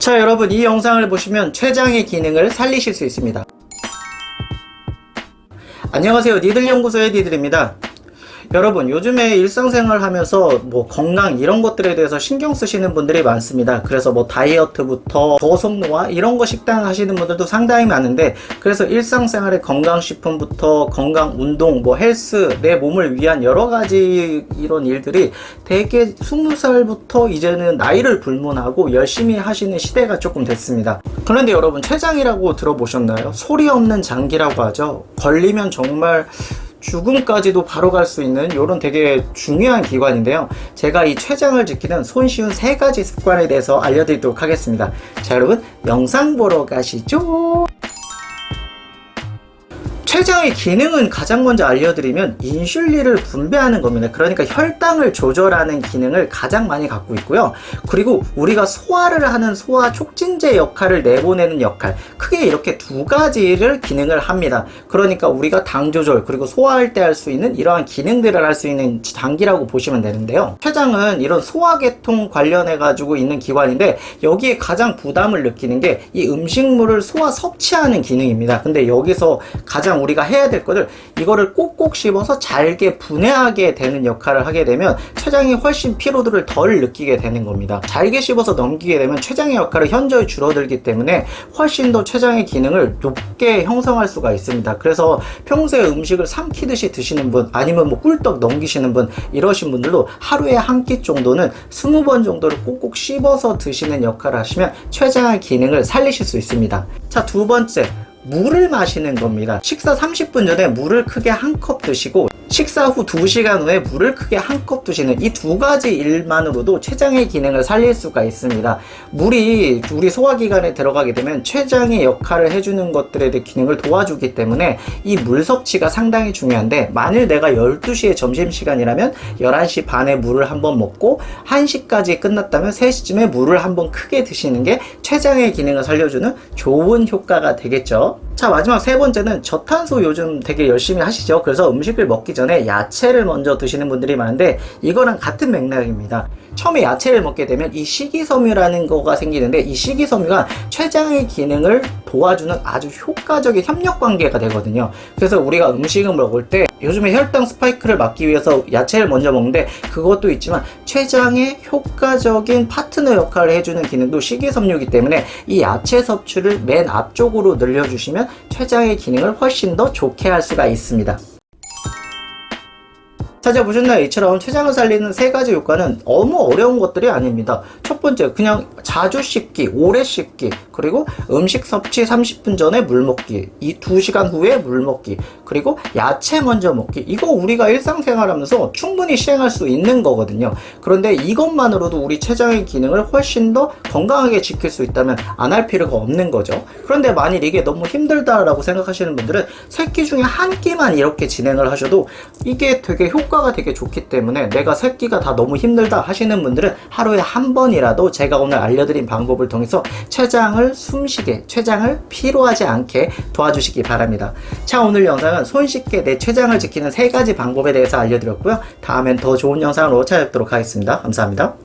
자, 여러분, 이 영상을 보시면 췌장의 기능을 살리실 수 있습니다. 안녕하세요, 니들연구소의 니들입니다. 여러분, 요즘에 일상생활 하면서 건강 이런 것들에 대해서 신경 쓰시는 분들이 많습니다. 그래서 다이어트부터 저속노화 이런 거 식단 하시는 분들도 상당히 많은데, 그래서 일상생활의 건강식품부터 건강운동, 헬스, 내 몸을 위한 여러가지 이런 일들이 되게 20살부터 이제는 나이를 불문하고 열심히 하시는 시대가 조금 됐습니다. 그런데 여러분, 췌장이라고 들어보셨나요? 소리 없는 장기라고 하죠. 걸리면 정말 죽음까지도 바로 갈 수 있는 이런 되게 중요한 기관인데요. 제가 이 췌장을 지키는 손쉬운 3가지 습관에 대해서 알려드리도록 하겠습니다. 자, 여러분, 영상 보러 가시죠. 췌장의 기능은 가장 먼저 알려드리면 인슐린을 분비하는 겁니다. 그러니까 혈당을 조절하는 기능을 가장 많이 갖고 있고요. 그리고 우리가 소화를 하는 소화 촉진제 역할을 내보내는 역할, 크게 이렇게 2가지를 기능을 합니다. 그러니까 우리가 당 조절 그리고 소화할 때 할 수 있는 이러한 기능들을 할 수 있는 장기라고 보시면 되는데요. 췌장은 이런 소화계통 관련해 가지고 있는 기관인데, 여기에 가장 부담을 느끼는 게 이 음식물을 소화 섭취하는 기능입니다. 근데 여기서 가장 우리가 해야 될 것을, 이거를 꼭꼭 씹어서 잘게 분해하게 되는 역할을 하게 되면 췌장이 훨씬 피로도를 덜 느끼게 되는 겁니다. 잘게 씹어서 넘기게 되면 췌장의 역할이 현저히 줄어들기 때문에 훨씬 더 췌장의 기능을 높게 형성할 수가 있습니다. 그래서 평소에 음식을 삼키듯이 드시는 분, 아니면 꿀떡 넘기시는 분, 이러신 분들도 하루에 한 끼 정도는 20번 정도를 꼭꼭 씹어서 드시는 역할을 하시면 췌장의 기능을 살리실 수 있습니다. 자, 2번째, 물을 마시는 겁니다. 식사 30분 전에 물을 크게 1컵 드시고, 식사 후 2시간 후에 물을 크게 1컵 드시는 이 2가지 일만으로도 췌장의 기능을 살릴 수가 있습니다. 물이 우리 소화기관에 들어가게 되면 췌장의 역할을 해주는 것들에 대해 기능을 도와주기 때문에 이 물 섭취가 상당히 중요한데, 만일 내가 12시에 점심시간이라면 11시 반에 물을 한번 먹고 1시까지 끝났다면 3시쯤에 물을 한번 크게 드시는 게 췌장의 기능을 살려주는 좋은 효과가 되겠죠. 자, 마지막 3번째는 저탄소 요즘 되게 열심히 하시죠. 그래서 음식을 먹기 전에 야채를 먼저 드시는 분들이 많은데, 이거랑 같은 맥락입니다. 처음에 야채를 먹게 되면 이 식이섬유라는 거가 생기는데, 이 식이섬유가 췌장의 기능을 도와주는 아주 효과적인 협력관계가 되거든요. 그래서 우리가 음식을 먹을 때 요즘에 혈당 스파이크를 막기 위해서 야채를 먼저 먹는데, 그것도 있지만 췌장의 효과적인 파트너 역할을 해주는 기능도 식이섬유이기 때문에 이 야채 섭취를 맨 앞쪽으로 늘려주시면 췌장의 기능을 훨씬 더 좋게 할 수가 있습니다. 찾아보셨나요? 이처럼 췌장을 살리는 3가지 효과는 너무 어려운 것들이 아닙니다. 첫 번째, 그냥 자주 씹기, 오래 씹기, 그리고 음식 섭취 30분 전에 물 먹기, 이 2시간 후에 물 먹기, 그리고 야채 먼저 먹기. 이거 우리가 일상생활 하면서 충분히 시행할 수 있는 거거든요. 그런데 이것만으로도 우리 췌장의 기능을 훨씬 더 건강하게 지킬 수 있다면 안 할 필요가 없는 거죠. 그런데 만일 이게 너무 힘들다라고 생각하시는 분들은 3끼 중에 1끼만 이렇게 진행을 하셔도 이게 되게 효과가 되게 좋기 때문에, 내가 3끼가 다 너무 힘들다 하시는 분들은 하루에 한 번이라도 제가 오늘 알려드린 방법을 통해서 췌장을 숨쉬게, 췌장을 피로하지 않게 도와주시기 바랍니다. 자, 오늘 영상은 손쉽게 내 췌장을 지키는 3가지 방법에 대해서 알려드렸고요. 다음엔 더 좋은 영상으로 찾아뵙도록 하겠습니다. 감사합니다.